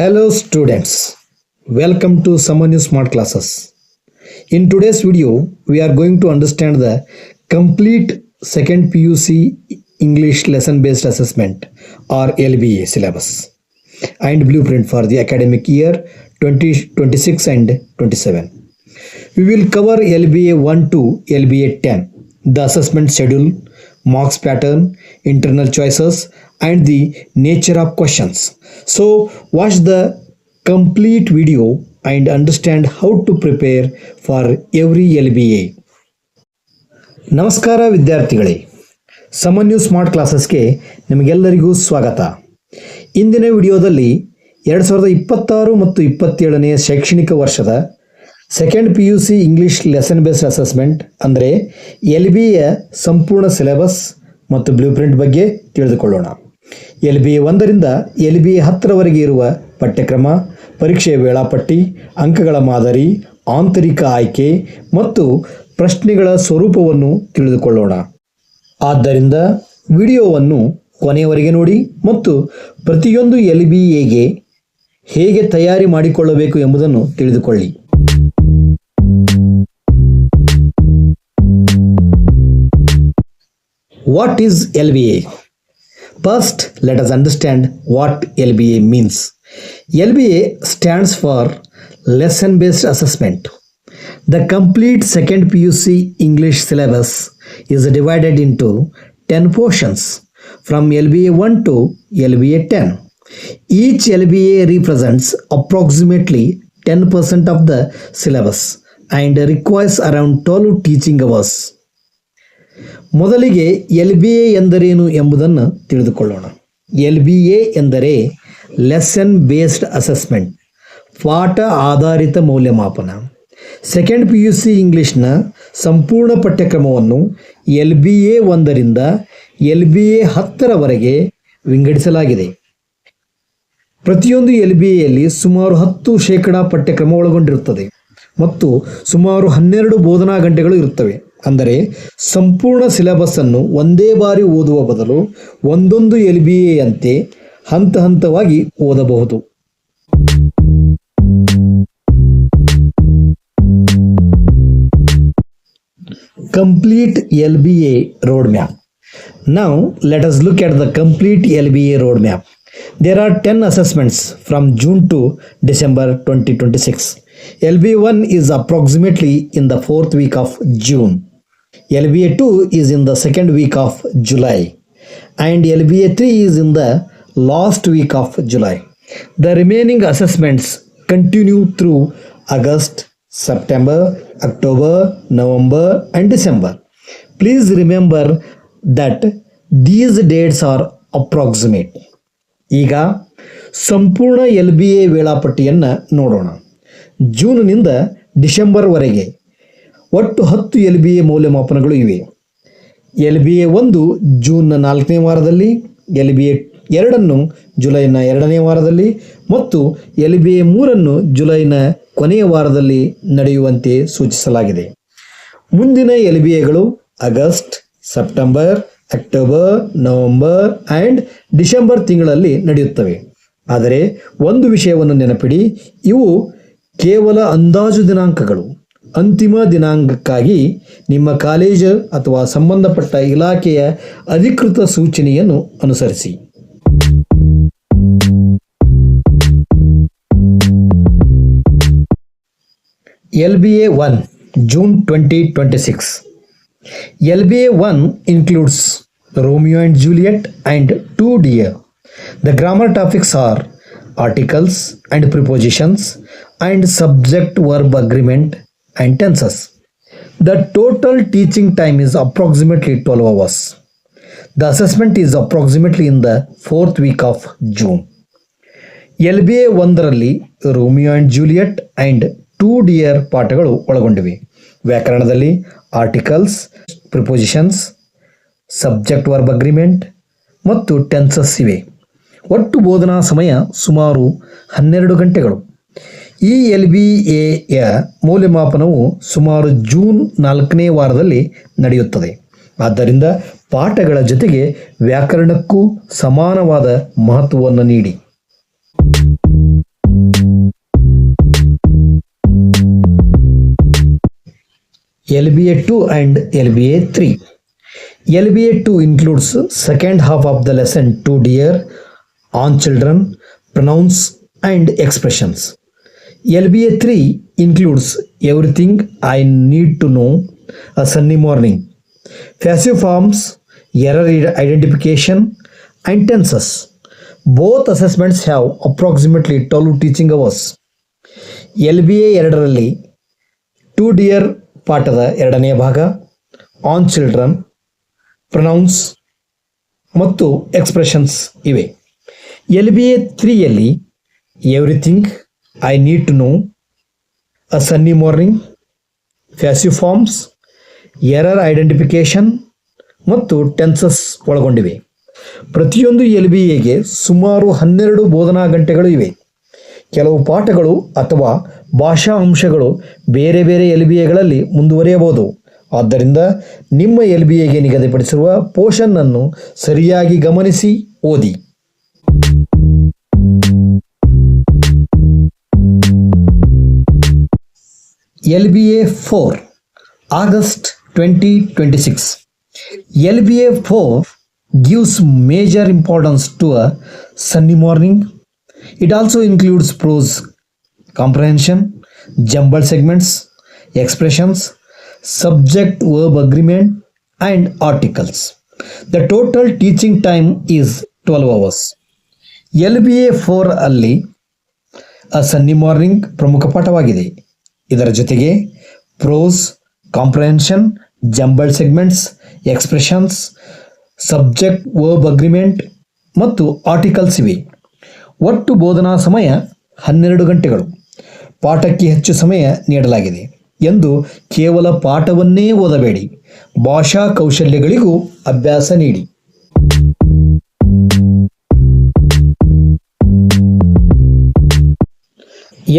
Hello students, welcome to Samanyu Smart Classes. In today's video, we are going to understand the complete second PUC English lesson based assessment or LBA syllabus and blueprint for the academic year 2026 and 27. We will cover LBA 1 to LBA 10, the assessment schedule, marks pattern, internal choices and the nature of questions. So watch the complete video and understand how to prepare for every LBA. ನಮಸ್ಕಾರ ವಿದ್ಯಾರ್ಥಿಗಳೇ, ಸಮನ್ಯು smart ಕ್ಲಾಸಸ್ಗೆ ನಿಮಗೆಲ್ಲರಿಗೂ ಸ್ವಾಗತ. ಇಂದಿನ ವಿಡಿಯೋದಲ್ಲಿ 2026 ಮತ್ತು 27ನೇ ಶೈಕ್ಷಣಿಕ ವರ್ಷದ second PUC English lesson based assessment ಅಂದರೆ LBA ಸಂಪೂರ್ಣ ಸಿಲೆಬಸ್ ಮತ್ತು ಬ್ಲೂಪ್ರಿಂಟ್ ಬಗ್ಗೆ ತಿಳಿದುಕೊಳ್ಳೋಣ. LBA 1ರಿಂದ LBA 10ರವರೆಗೆ ಇರುವ ಪಠ್ಯಕ್ರಮ, ಪರೀಕ್ಷೆಯ ವೇಳಾಪಟ್ಟಿ, ಅಂಕಗಳ ಮಾದರಿ, ಆಂತರಿಕ ಆಯ್ಕೆ ಮತ್ತು ಪ್ರಶ್ನೆಗಳ ಸ್ವರೂಪವನ್ನು ತಿಳಿದುಕೊಳ್ಳೋಣ. ಆದ್ದರಿಂದ ವಿಡಿಯೋವನ್ನು ಕೊನೆಯವರೆಗೆ ನೋಡಿ ಮತ್ತು ಪ್ರತಿಯೊಂದು LBAಗೆ ಹೇಗೆ ತಯಾರಿ ಮಾಡಿಕೊಳ್ಳಬೇಕು ಎಂಬುದನ್ನು ತಿಳಿದುಕೊಳ್ಳಿ. What is LBA? First, let us understand what LBA means. LBA stands for Lesson Based Assessment. The complete second PUC English syllabus is divided into 10 portions from LBA 1 to LBA 10. Each LBA represents approximately 10% of the syllabus and requires around 12 teaching hours. ಮೊದಲಿಗೆ LBA ಎಂದರೇನು ಎಂಬುದನ್ನು ತಿಳಿದುಕೊಳ್ಳೋಣ. LBA ಎಂದರೆ lesson based assessment, ಪಾಠ ಆಧಾರಿತ ಮೌಲ್ಯಮಾಪನ. Second PUC ಇಂಗ್ಲಿಷ್ನ ಸಂಪೂರ್ಣ ಪಠ್ಯಕ್ರಮವನ್ನು LBA 1ರಿಂದ LBA 10ರವರೆಗೆ ವಿಂಗಡಿಸಲಾಗಿದೆ. ಪ್ರತಿಯೊಂದು LBAಯಲ್ಲಿ ಸುಮಾರು 10% ಪಠ್ಯಕ್ರಮ ಒಳಗೊಂಡಿರುತ್ತದೆ ಮತ್ತು ಸುಮಾರು 12 ಬೋಧನಾ ಗಂಟೆಗಳು ಇರುತ್ತವೆ. ಅಂದರೆ ಸಂಪೂರ್ಣ ಸಿಲೆಬಸ್ ಅನ್ನು ಒಂದೇ ಬಾರಿ ಓದುವ ಬದಲು ಒಂದೊಂದು LBA ಅಂತೆ ಹಂತ ಹಂತವಾಗಿ ಓದಬಹುದು. Complete LBA roadmap. Now let us look at the complete LBA roadmap. There are 10 assessments from June to December 2026. LBA 1 is approximately in the 4th week of June. LBA 2 is in the 2nd week of July and LBA 3 is in the last week of July. The remaining assessments continue through August, September, October, November and December. Please remember that these dates are approximate. ಈಗ ಸಂಪೂರ್ಣ LBA ವೇಳಾಪಟ್ಟಿಯನ್ನು ನೋಡೋಣ. ಜೂನ್ನಿಂದ ಡಿಸೆಂಬರ್ವರೆಗೆ ಒಟ್ಟು 10 LBA ಮೌಲ್ಯಮಾಪನಗಳು ಇವೆ. LBA 1 ಜೂನ್ನ 4ನೇ ವಾರದಲ್ಲಿ, LBA 2 ಜುಲೈನ 2ನೇ ವಾರದಲ್ಲಿ ಮತ್ತು LBA 3 ಜುಲೈನ ಕೊನೆಯ ವಾರದಲ್ಲಿ ನಡೆಯುವಂತೆ ಸೂಚಿಸಲಾಗಿದೆ. ಮುಂದಿನ LBAಗಳು August, September, October, November and December ತಿಂಗಳಲ್ಲಿ ನಡೆಯುತ್ತವೆ. ಆದರೆ ಒಂದು ವಿಷಯವನ್ನು ನೆನಪಿಡಿ, ಇವು ಕೇವಲ ಅಂದಾಜು ದಿನಾಂಕಗಳು. ಅಂತಿಮ ದಿನಾಂಕಕ್ಕಾಗಿ ನಿಮ್ಮ ಕಾಲೇಜು ಅಥವಾ ಸಂಬಂಧಪಟ್ಟ ಇಲಾಖೆಯ ಅಧಿಕೃತ ಸೂಚನೆಯನ್ನು ಅನುಸರಿಸಿ. LBA 1 June 2026. LBA 1 includes Romeo and Juliet and 2 Dear. The grammar topics are articles and prepositions and subject verb agreement and tenses. The total teaching time is approximately 12 hours. The assessment is approximately in the 4th week of June. LBA 1ರಲ್ಲಿ Romeo and Juliet and 2 Dear ಪಾಠಗಳು ಒಳಗೊಂಡಿವೆ. ವ್ಯಾಕರಣದಲ್ಲಿ articles, prepositions, subject verb agreement ಮತ್ತು tenses ಇವೆ. ಒಟ್ಟು ಬೋಧನಾ ಸಮಯ ಸುಮಾರು 12 ಗಂಟೆಗಳು. ಈ LBAಯ ಮೌಲ್ಯಮಾಪನವು ಸುಮಾರು ಜೂನ್ 4ನೇ ವಾರದಲ್ಲಿ ನಡೆಯುತ್ತದೆ. ಆದ್ದರಿಂದ ಪಾಠಗಳ ಜೊತೆಗೆ ವ್ಯಾಕರಣಕ್ಕೂ ಸಮಾನವಾದ ಮಹತ್ವವನ್ನು ನೀಡಿ. LBA 2 and LBA 3. LBA 2 includes second half of the lesson to dear, on children, pronouns and expressions. LBA 3 includes everything I need to know, a sunny morning, passive forms, error identification and tenses. Both assessments have approximately 12 teaching hours. LBA 2ರಲ್ಲಿ to dear ಪಾಠದ ಎರಡನೆಯ ಭಾಗ, on children, pronouns ಮತ್ತು expressions ಇವೆ. LBA 3ಯಲ್ಲಿ everything I need to know, a sunny morning, passive forms, error identification ಮತ್ತು tenses ಒಳಗೊಂಡಿವೆ. ಪ್ರತಿಯೊಂದು LBAಗೆ ಸುಮಾರು 12 ಬೋಧನಾ ಗಂಟೆಗಳು ಇವೆ. ಕೆಲವು ಪಾಠಗಳು ಅಥವಾ ಭಾಷಾ ಅಂಶಗಳು ಬೇರೆ ಬೇರೆ LBAಗಳಲ್ಲಿ ಮುಂದುವರಿಯಬಹುದು. ಆದ್ದರಿಂದ ನಿಮ್ಮ LBAಗೆ ನಿಗದಿಪಡಿಸಿರುವ ಪೋರ್ಷನ್ ಅನ್ನು ಸರಿಯಾಗಿ ಗಮನಿಸಿ ಓದಿ. LBA 4 August 2026. LBA 4 gives major importance to a sunny morning. It also includes prose comprehension, jumbled segments, expressions, subject verb agreement and articles. The total teaching time is 12 hours. LBA 4 ಅಲ್ಲಿ ಅ sunny morning ಪ್ರಮುಖ ಪಾಠವಾಗಿದೆ. ಇದರ ಜೊತೆಗೆ prose, comprehension, jumbled segments, expressions, subject verb agreement ಮತ್ತು articles ಇವೆ. ಒಟ್ಟು ಬೋಧನಾ ಸಮಯ 12 ಗಂಟೆಗಳು. ಪಾಠಕ್ಕೆ ಹೆಚ್ಚು ಸಮಯ ನೀಡಲಾಗಿದೆ ಎಂದು ಕೇವಲ ಪಾಠವನ್ನೇ ಓದಬೇಡಿ, ಭಾಷಾ ಕೌಶಲ್ಯಗಳಿಗೂ ಅಭ್ಯಾಸ ನೀಡಿ.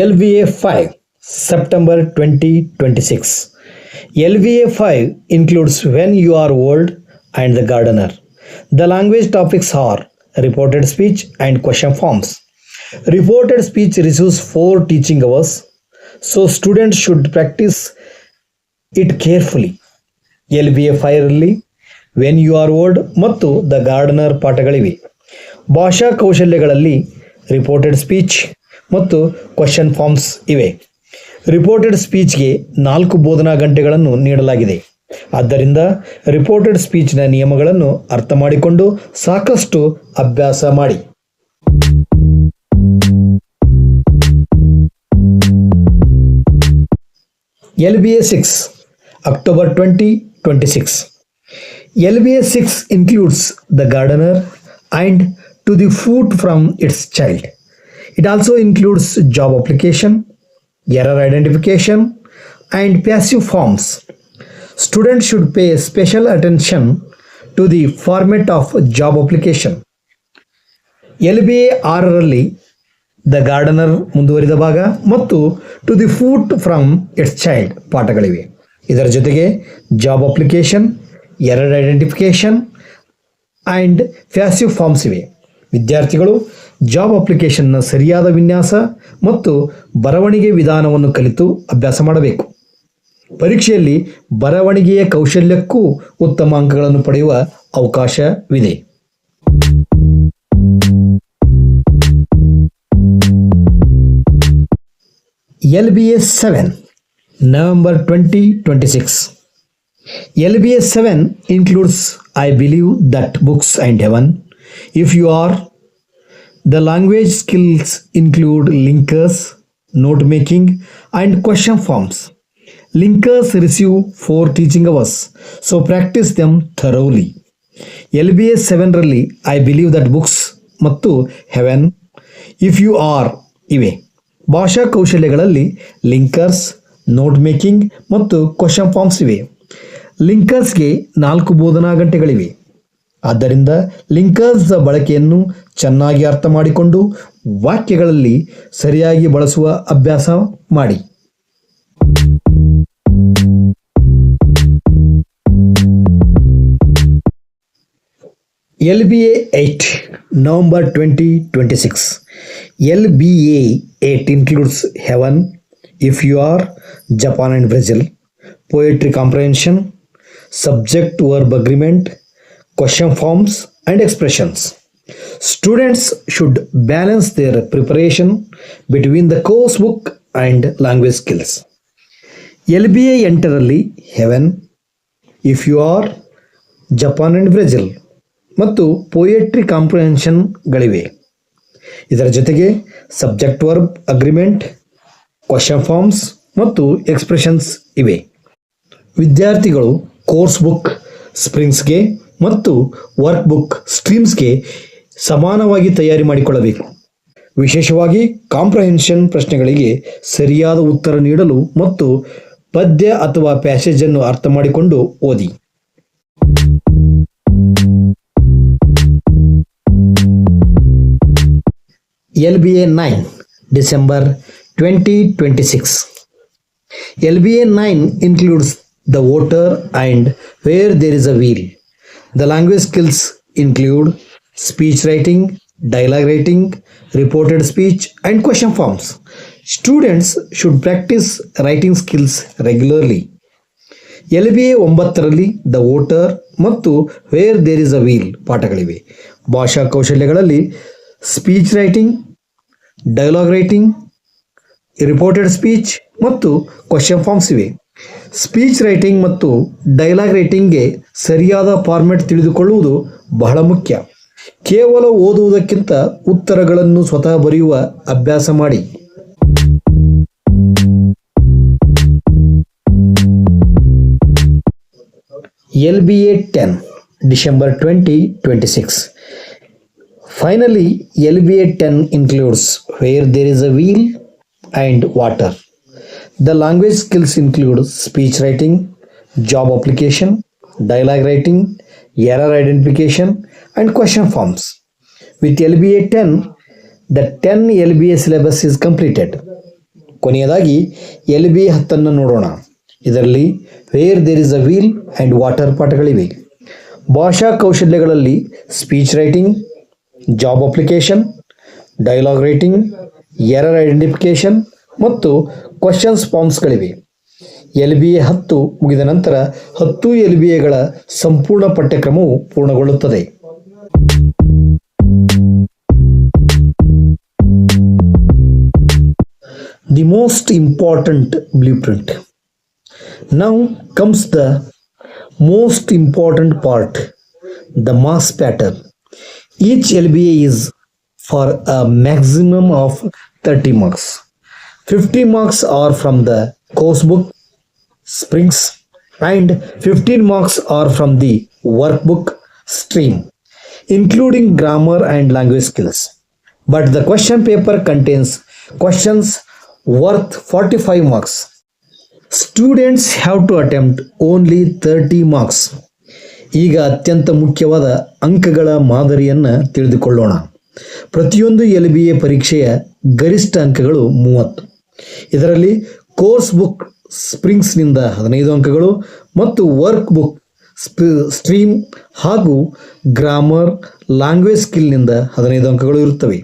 LBA 5 September 2026. LBA 5 includes when you are old and the gardener. The language topics are reported speech and question forms. Reported speech receives 4 teaching hours, so students should practice it carefully. LBA 5 ರಲ್ಲಿ when you are old ಮತ್ತು the gardener ಪಾಠಗಳಿವೆ. ಭಾಷಾ ಕೌಶಲ್ಯಗಳಲ್ಲಿ reported speech ಮತ್ತು question forms ಇವೆ. Reported ಸ್ಪೀಚ್ಗೆ 4 ಬೋಧನಾ ಗಂಟೆಗಳನ್ನು ನೀಡಲಾಗಿದೆ. ಆದ್ದರಿಂದ reported ಸ್ಪೀಚ್ನ ನಿಯಮಗಳನ್ನು ಅರ್ಥ ಮಾಡಿಕೊಂಡು ಸಾಕಷ್ಟು ಅಭ್ಯಾಸ ಮಾಡಿ. LBA 6 October 2026. LBA 6 includes the gardener and to the food from its child. It also includes job application, error identification and passive forms. Students should pay special attention to the format of job application. LBA 6ರಲ್ಲಿ the gardener ಮುಂದುವರಿದ ಭಾಗ ಮತ್ತು to the food from its child ಪಾಠಗಳಿವೆ. ಇದರ ಜೊತೆಗೆ job application, error identification and passive forms ಇವೆ. ವಿದ್ಯಾರ್ಥಿಗಳು job ಅಪ್ಲಿಕೇಶನ್ನ ಸರಿಯಾದ ವಿನ್ಯಾಸ ಮತ್ತು ಬರವಣಿಗೆ ವಿಧಾನವನ್ನು ಕಲಿತು ಅಭ್ಯಾಸ ಮಾಡಬೇಕು. ಪರೀಕ್ಷೆಯಲ್ಲಿ ಬರವಣಿಗೆಯ ಕೌಶಲ್ಯಕ್ಕೂ ಉತ್ತಮ ಅಂಕಗಳನ್ನು ಪಡೆಯುವ ಅವಕಾಶವಿದೆ. LBA 7 November 2026. LBA 7 includes I believe that books and heaven. If you are, the language skills include linkers, note making and question forms. Linkers receive 4 teaching hours, so practice them thoroughly. LBA 7 ರಲ್ಲಿ I believe that books ಮತ್ತು heaven, if you are ಇವೆ. ಭಾಷಾ ಕೌಶಲ್ಯಗಳಲ್ಲಿ linkers, note making ಮತ್ತು question forms ಇವೆ. ಲಿಂಕರ್ಸ್ಗೆ 4 ಬೋಧನಾ ಗಂಟೆಗಳಿವೆ. ಆದ್ದರಿಂದ linkers ಬಳಕೆಯನ್ನು ಚೆನ್ನಾಗಿ ಅರ್ಥ ಮಾಡಿಕೊಂಡು ವಾಕ್ಯಗಳಲ್ಲಿ ಸರಿಯಾಗಿ ಬಳಸುವ ಅಭ್ಯಾಸ ಮಾಡಿ. LBA 8 November 2026. LBA 8 includes heaven, if you are, Japan and Brazil, poetry comprehension, subject verb agreement, question forms, and expressions. Students should balance their preparation between the course book and language skills. LBA ಎಂಟರಲ್ಲಿ heaven, if you are, Japan and Brazil ಮತ್ತು poetry ಕಾಂಪ್ರಿಹೆನ್ಷನ್ಗಳಿವೆ. ಇದರ ಜೊತೆಗೆ subject verb agreement, question forms ಮತ್ತು expressions ಇವೆ. ವಿದ್ಯಾರ್ಥಿಗಳು course book ಸ್ಪ್ರಿಂಗ್ಸ್ಗೆ ಮತ್ತು work book ಸ್ಟ್ರೀಮ್ಸ್ಗೆ ಸಮಾನವಾಗಿ ತಯಾರಿ ಮಾಡಿಕೊಳ್ಳಬೇಕು. ವಿಶೇಷವಾಗಿ ಕಾಂಪ್ರಹೆನ್ಷನ್ ಪ್ರಶ್ನೆಗಳಿಗೆ ಸರಿಯಾದ ಉತ್ತರ ನೀಡಲು ಮತ್ತು ಪದ್ಯ ಅಥವಾ ಪ್ಯಾಸೇಜನ್ನು ಅರ್ಥ ಮಾಡಿಕೊಂಡು ಓದಿ. LBA 9 December 2026. LBA 9 includes the water and where there is a wheel. The language skills include speech writing, dialogue writing, reported speech, and question forms. Students should practice writing skills regularly. LBA 9ರಲ್ಲಿ the voter ಮತ್ತು where there is a wheel ಪಾಠಗಳಿವೆ. ಭಾಷಾ ಕೌಶಲ್ಯಗಳಲ್ಲಿ speech writing, dialogue writing, reported speech ಮತ್ತು question forms ಇವೆ. Speech writing ಮತ್ತು dialogue ರೈಟಿಂಗ್ಗೆ ಸರಿಯಾದ ಫಾರ್ಮೆಟ್ ತಿಳಿದುಕೊಳ್ಳುವುದು ಬಹಳ ಮುಖ್ಯ. ಕೇವಲ ಓದುವುದಕ್ಕಿಂತ ಉತ್ತರಗಳನ್ನು ಸ್ವತಃ ಬರೆಯುವ ಅಭ್ಯಾಸ ಮಾಡಿ. LBA 10 December 2026. Finally, LBA 10 includes where there is a wheel and water. The language skills include speech writing, job application, dialogue writing, error identification, and question forms. With LBA 10, the 10 LBA syllabus is completed. ಕೊನೆಯದಾಗಿ LBA 10 ನೋಡೋಣ. ಇದರಲ್ಲಿ where there is a wheel and water ಪಾಠಗಳಿವೆ. ಭಾಷಾ ಕೌಶಲ್ಯಗಳಲ್ಲಿ speech writing, job application, dialogue writing, error identification ಮತ್ತು questions ಫಾರ್ಮ್ಸ್ಗಳಿವೆ. LBA 10 ಮುಗಿದ ನಂತರ 10 LBAಗಳ ಸಂಪೂರ್ಣ ಪಠ್ಯಕ್ರಮವು ಪೂರ್ಣಗೊಳ್ಳುತ್ತದೆ. The most important blueprint. Now comes the most important part, the marks pattern. Each LBA is for a maximum of 30 marks. 50 marks are from the course book, Springs, and 15 marks are from the workbook stream, including grammar and language skills. But the question paper contains questions worth 45 marks. Students have to attempt only 30 marks. ಈಗ ಅತ್ಯಂತ ಮುಖ್ಯವಾದ ಅಂಕಗಳ ಮಾದರಿಯನ್ನು ತಿಳಿದುಕೊಳ್ಳೋಣ. ಪ್ರತಿಯೊಂದು LBA ಪರೀಕ್ಷೆಯ ಗರಿಷ್ಠ ಅಂಕಗಳು 30. ಇದರಲ್ಲಿ ಕೋರ್ಸ್ ಬುಕ್ ಸ್ಪ್ರಿಂಗ್ಸ್ನಿಂದ 15 ಅಂಕಗಳು ಮತ್ತು ವರ್ಕ್ ಬುಕ್ ಸ್ಟ್ರೀಮ್ ಹಾಗೂ ಗ್ರಾಮರ್ ಲ್ಯಾಂಗ್ವೇಜ್ ಸ್ಕಿಲ್ನಿಂದ 15 ಅಂಕಗಳು ಇರುತ್ತವೆ.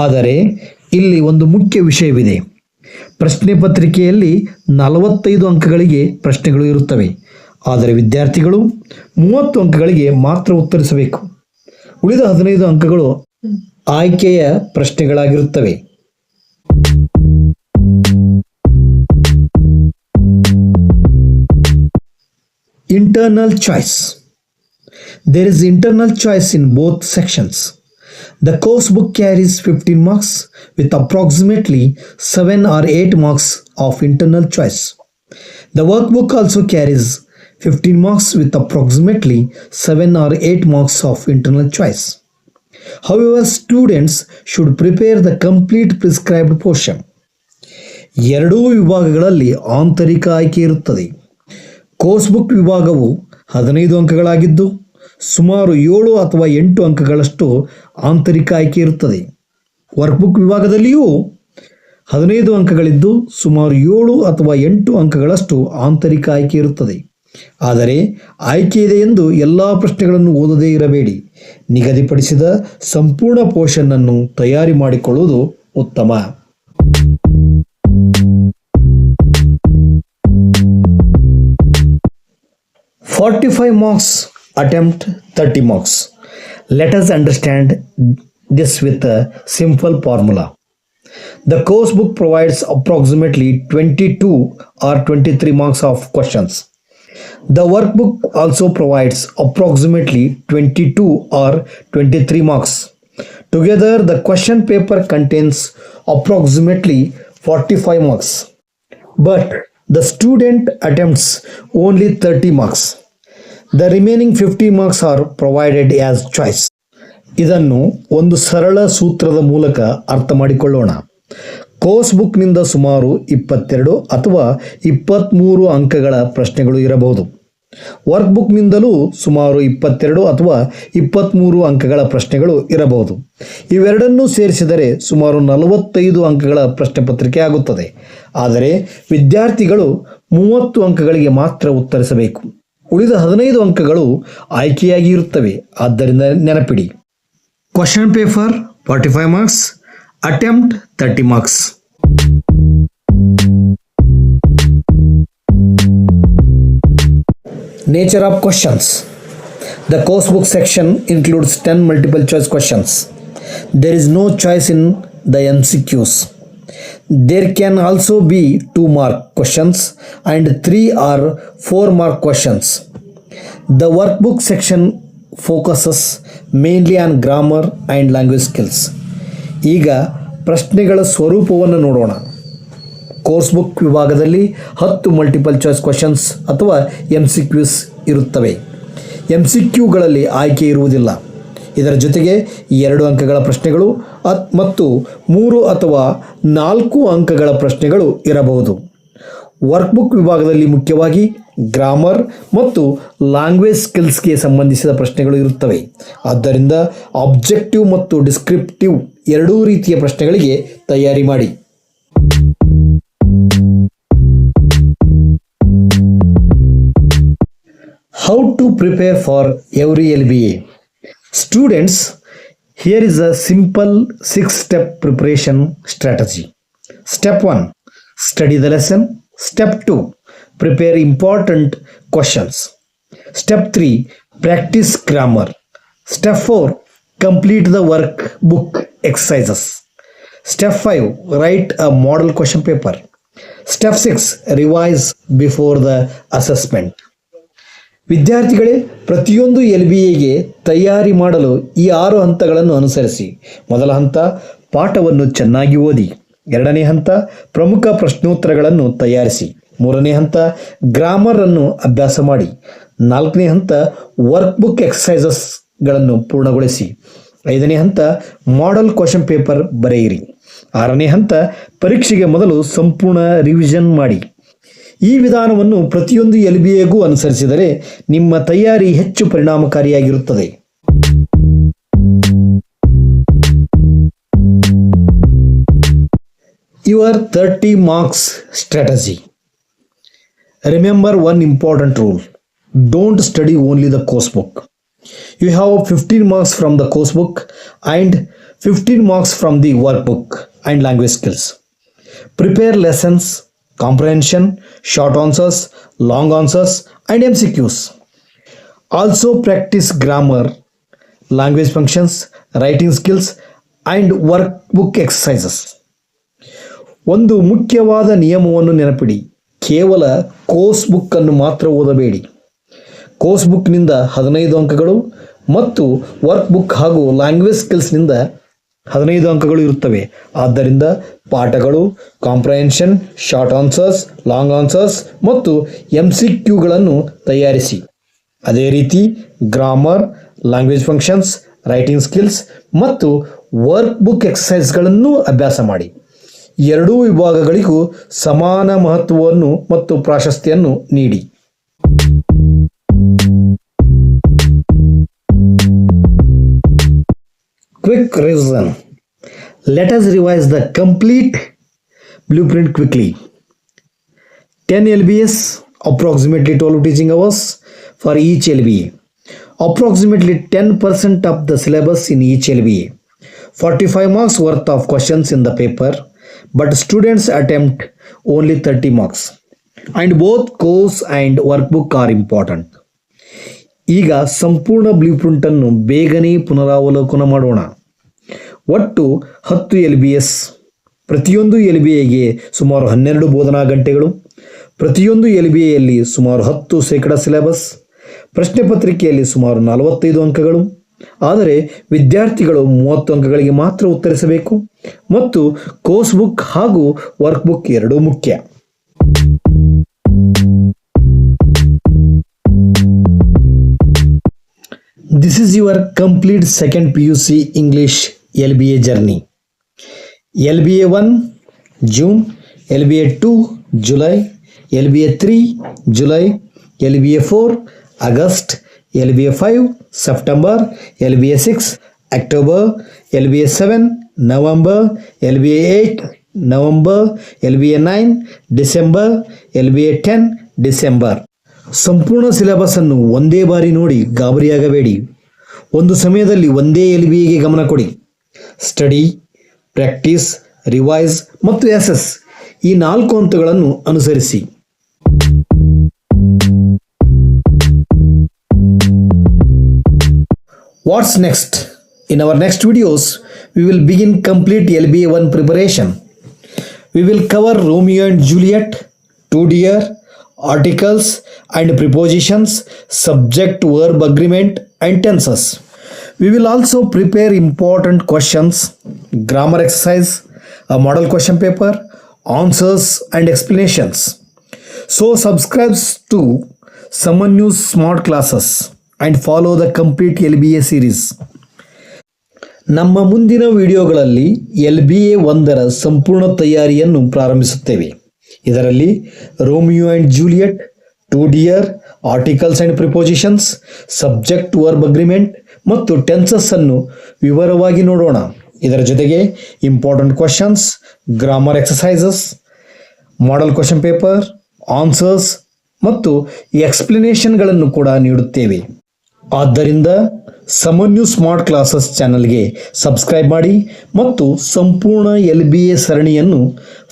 ಆದರೆ ಇಲ್ಲಿ ಒಂದು ಮುಖ್ಯ ವಿಷಯವಿದೆ. ಪ್ರಶ್ನೆ ಪತ್ರಿಕೆಯಲ್ಲಿ 45 ಅಂಕಗಳಿಗೆ ಪ್ರಶ್ನೆಗಳು ಇರುತ್ತವೆ. ಆದರೆ ವಿದ್ಯಾರ್ಥಿಗಳು 30 ಅಂಕಗಳಿಗೆ ಮಾತ್ರ ಉತ್ತರಿಸಬೇಕು. ಉಳಿದ 15 ಅಂಕಗಳು ಆಯ್ಕೆಯ ಪ್ರಶ್ನೆಗಳಾಗಿರುತ್ತವೆ. Internal choice. There is internal choice in both sections. The course book carries 15 marks with approximately 7 or 8 marks of internal choice. The workbook also carries 15 marks with approximately 7 or 8 marks of internal choice. However, students should prepare the complete prescribed portion. ಎರಡೂ ವಿಭಾಗಗಳಲ್ಲಿ ಆಂತರಿಕ ಆಯ್ಕೆ ಇರುತ್ತದೆ. Course book ವಿಭಾಗವು 15 ಅಂಕಗಳಾಗಿದ್ದು ಸುಮಾರು 7 ಅಥವಾ 8 ಅಂಕಗಳಷ್ಟು ಆಂತರಿಕ ಆಯ್ಕೆ ಇರುತ್ತದೆ. ವರ್ಕ್ಬುಕ್ ವಿಭಾಗದಲ್ಲಿಯೂ 15 ಅಂಕಗಳಿದ್ದು ಸುಮಾರು 7 ಅಥವಾ 8 ಅಂಕಗಳಷ್ಟು ಆಂತರಿಕ ಆಯ್ಕೆ ಇರುತ್ತದೆ. ಆದರೆ ಆಯ್ಕೆ ಇದೆ ಎಂದು ಎಲ್ಲ ಪ್ರಶ್ನೆಗಳನ್ನು ಓದದೇ ಇರಬೇಡಿ. ನಿಗದಿಪಡಿಸಿದ ಸಂಪೂರ್ಣ ಪೋರ್ಷನ್ ಅನ್ನು ತಯಾರಿ ಮಾಡಿಕೊಳ್ಳುವುದು ಉತ್ತಮ. 45 marks attempt 30 marks. Let us understand this with a simple formula. The course book provides approximately 22 or 23 marks of questions. The workbook also provides approximately 22 or 23 marks. Together, the question paper contains approximately 45 marks. But the student attempts only 30 marks. The remaining 50 marks are provided as choice. ಇದನ್ನು ಒಂದು ಸರಳ ಸೂತ್ರದ ಮೂಲಕ ಅರ್ಥ ಮಾಡಿಕೊಳ್ಳೋಣ. Course ಬುಕ್ನಿಂದ ಸುಮಾರು 22 ಅಥವಾ 23 ಅಂಕಗಳ ಪ್ರಶ್ನೆಗಳು ಇರಬಹುದು. ವರ್ಕ್ ಬುಕ್ನಿಂದಲೂ ಸುಮಾರು 22 ಅಥವಾ 23 ಅಂಕಗಳ ಪ್ರಶ್ನೆಗಳು ಇರಬಹುದು. ಇವೆರಡನ್ನೂ ಸೇರಿಸಿದರೆ ಸುಮಾರು 45 ಅಂಕಗಳ ಪ್ರಶ್ನೆ ಪತ್ರಿಕೆ ಆಗುತ್ತದೆ. ಆದರೆ ವಿದ್ಯಾರ್ಥಿಗಳು 30 ಅಂಕಗಳಿಗೆ ಮಾತ್ರ ಉತ್ತರಿಸಬೇಕು. ಉಳಿದ 15 ಅಂಕಗಳು ಆಯ್ಕೆಯಾಗಿ ಇರುತ್ತವೆ. ಆದ್ದರಿಂದ ನೆನಪಿಡಿ, question paper 45 marks, attempt 30 marks. Nature of questions. The course book section includes 10 multiple choice questions. There is no choice in the MCQs. There can also be 2-mark questions and 3 or 4-mark questions. The workbook section focuses mainly on grammar and language skills. ಈಗ ಪ್ರಶ್ನೆಗಳ ಸ್ವರೂಪವನ್ನು ನೋಡೋಣ. Course book ವಿಭಾಗದಲ್ಲಿ 10 multiple choice questions ಅಥವಾ MCQs ಇರುತ್ತವೆ. MCQಗಳಲ್ಲಿ ಆಯ್ಕೆ ಇರುವುದಿಲ್ಲ. ಇದರ ಜೊತೆಗೆ 2 ಅಂಕಗಳ ಪ್ರಶ್ನೆಗಳು ಮತ್ತು 3 ಅಥವಾ 4 ಅಂಕಗಳ ಪ್ರಶ್ನೆಗಳು ಇರಬಹುದು. ವರ್ಕ್ಬುಕ್ ವಿಭಾಗದಲ್ಲಿ ಮುಖ್ಯವಾಗಿ ಗ್ರಾಮರ್ ಮತ್ತು ಲ್ಯಾಂಗ್ವೇಜ್ ಸ್ಕಿಲ್ಸ್ಗೆ ಸಂಬಂಧಿಸಿದ ಪ್ರಶ್ನೆಗಳು ಇರುತ್ತವೆ. ಆದ್ದರಿಂದ ಆಬ್ಜೆಕ್ಟಿವ್ ಮತ್ತು ಡಿಸ್ಕ್ರಿಪ್ಟಿವ್ ಎರಡೂ ರೀತಿಯ ಪ್ರಶ್ನೆಗಳಿಗೆ ತಯಾರಿ ಮಾಡಿ. How to prepare for every LBA? Students, here is a simple 6-step preparation strategy. Step 1, study the lesson. Step 2, prepare important questions. Step 3, practice grammar. Step 4, complete the workbook exercises. Step 5, write a model question paper. Step 6, revise before the assessment. ವಿದ್ಯಾರ್ಥಿಗಳೇ, ಪ್ರತಿಯೊಂದು LBAಗೆ ತಯಾರಿ ಮಾಡಲು ಈ 6 ಹಂತಗಳನ್ನು ಅನುಸರಿಸಿ. ಮೊದಲ ಹಂತ, ಪಾಠವನ್ನು ಚೆನ್ನಾಗಿ ಓದಿ. ಎರಡನೇ ಹಂತ, ಪ್ರಮುಖ ಪ್ರಶ್ನೋತ್ತರಗಳನ್ನು ತಯಾರಿಸಿ. ಮೂರನೇ ಹಂತ, ಗ್ರಾಮರ್ ಅನ್ನು ಅಭ್ಯಾಸ ಮಾಡಿ. ನಾಲ್ಕನೇ ಹಂತ, ವರ್ಕ್ಬುಕ್ ಎಕ್ಸಸೈಸಸ್ಗಳನ್ನು ಪೂರ್ಣಗೊಳಿಸಿ. ಐದನೇ ಹಂತ, ಮಾಡೆಲ್ ಕ್ವಶನ್ ಪೇಪರ್ ಬರೆಯಿರಿ. ಆರನೇ ಹಂತ, ಪರೀಕ್ಷೆಗೆ ಮೊದಲು ಸಂಪೂರ್ಣ ರಿವಿಷನ್ ಮಾಡಿ. ಈ ವಿಧಾನವನ್ನು ಪ್ರತಿಯೊಂದು LBAಗೂ ಅನುಸರಿಸಿದರೆ ನಿಮ್ಮ ತಯಾರಿ ಹೆಚ್ಚು ಪರಿಣಾಮಕಾರಿಯಾಗಿರುತ್ತದೆ. Your 30 marks strategy. Remember one important rule. Don't study only the course book. You have 15 marks from the course book and 15 marks from the workbook and language skills. Prepare lessons, comprehension, short answers, long answers and MCQs. Also practice grammar, language functions, writing skills and workbook exercises. ಒಂದು ಮುಖ್ಯವಾದ ನಿಯಮವನ್ನು ನೆನಪಿಡಿ. ಕೇವಲ course book ಅನ್ನು ಮಾತ್ರ ಓದಬೇಡಿ. Course ಬುಕ್ನಿಂದ 15 ಅಂಕಗಳು ಮತ್ತು work book ಹಾಗೂ ಲ್ಯಾಂಗ್ವೇಜ್ ಸ್ಕಿಲ್ಸ್ನಿಂದ 15 ಅಂಕಗಳು ಇರುತ್ತವೆ. ಆದ್ದರಿಂದ ಪಾಠಗಳು, comprehension, short answers, long answers ಮತ್ತು MCQಗಳನ್ನು ತಯಾರಿಸಿ. ಅದೇ ರೀತಿ grammar, language functions, writing skills ಮತ್ತು ವರ್ಕ್ ಬುಕ್ ಎಕ್ಸಸೈಸ್ಗಳನ್ನು ಅಭ್ಯಾಸ ಮಾಡಿ. ಎರಡೂ ವಿಭಾಗಗಳಿಗೂ ಸಮಾನ ಮಹತ್ವವನ್ನು ಮತ್ತು ಪ್ರಾಶಸ್ತ್ಯವನ್ನು ನೀಡಿ. Quick revision. Let us revise the complete blueprint quickly. 10 LBS, approximately 12 teaching hours for each LBA. Approximately 10% of the syllabus in each LBA. 45 marks worth of questions in the paper, but students attempt only 30 marks. And both course and workbook are important. ಈಗ ಸಂಪೂರ್ಣ ಬ್ಲೂಪ್ರಿಂಟನ್ನು ಬೇಗನೆ ಪುನರಾವಲೋಕನ ಮಾಡೋಣ. ಒಟ್ಟು 10 LBS, ಪ್ರತಿಯೊಂದು LBAಗೆ ಸುಮಾರು 12 ಬೋಧನಾ ಗಂಟೆಗಳು, ಪ್ರತಿಯೊಂದು LBAಯಲ್ಲಿ ಸುಮಾರು 10% ಸಿಲೆಬಸ್, ಪ್ರಶ್ನೆ ಪತ್ರಿಕೆಯಲ್ಲಿ ಸುಮಾರು 45 ಅಂಕಗಳು. ಆದರೆ ವಿದ್ಯಾರ್ಥಿಗಳು 30 ಅಂಕಗಳಿಗೆ ಮಾತ್ರ ಉತ್ತರಿಸಬೇಕು ಮತ್ತು ಕೋರ್ಸ್ ಬುಕ್ ಹಾಗೂ ವರ್ಕ್ ಬುಕ್ ಎರಡೂ ಮುಖ್ಯ. This is your complete second PUC English LBA journey. LBA 1 June, LBA 2 July, LBA 3 July, LBA 4 August, LBA 5 September, LBA 6 October, LBA 7 November, LBA 8 November, LBA 9 December, LBA 10 December. ಸಂಪೂರ್ಣ syllabus ಅನ್ನು ಒಂದೇ ಬಾರಿ ನೋಡಿ ಗಾಬರಿಯಾಗಬೇಡಿ. ಒಂದು ಸಮಯದಲ್ಲಿ ಒಂದೇ LBAಗೆ ಗಮನ ಕೊಡಿ. ಸ್ಟಡಿ, ಪ್ರಾಕ್ಟೀಸ್, ರಿವೈಸ್ ಮತ್ತು ಎಸ್ಎಸ್ ಈ 4 ಹಂತಗಳನ್ನು ಅನುಸರಿಸಿ. What's next? In our next videos, we will begin complete LBA 1 preparation. We will cover Romeo and Juliet, to dear, articles and prepositions, subject verb agreement and tenses. We will also prepare important questions, grammar exercise, a model question paper, answers and explanations. So subscribe to Someone News Smart Classes and follow the complete LBA series. ನಮ್ಮ ಮುಂದಿನ ವಿಡಿಯೋಗಳಲ್ಲಿ LBA 1ರ ಸಂಪೂರ್ಣ ತಯಾರಿಯನ್ನು ಪ್ರಾರಂಭಿಸುತ್ತೇವೆ. ಇದರಲ್ಲಿ Romeo and Juliet, to dear, articles and prepositions, subject verb agreement ಮತ್ತು tenses ಅನ್ನು ವಿವರವಾಗಿ ನೋಡೋಣ. ಇದರ ಜೊತೆಗೆ important questions, grammar exercises, model question paper, answers ಮತ್ತು ಎಕ್ಸ್ಪ್ಲನೇಷನ್ಗಳನ್ನು ಕೂಡ ನೀಡುತ್ತೇವೆ. ಆದ್ದರಿಂದ ಸಮನ್ ನ್ಯೂಸ್ ಸ್ಮಾರ್ಟ್ ಕ್ಲಾಸಸ್ ಚಾನಲ್ಗೆ ಸಬ್ಸ್ಕ್ರೈಬ್ ಮಾಡಿ ಮತ್ತು ಸಂಪೂರ್ಣ LBA ಸರಣಿಯನ್ನು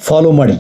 ಫಾಲೋ ಮಾಡಿ.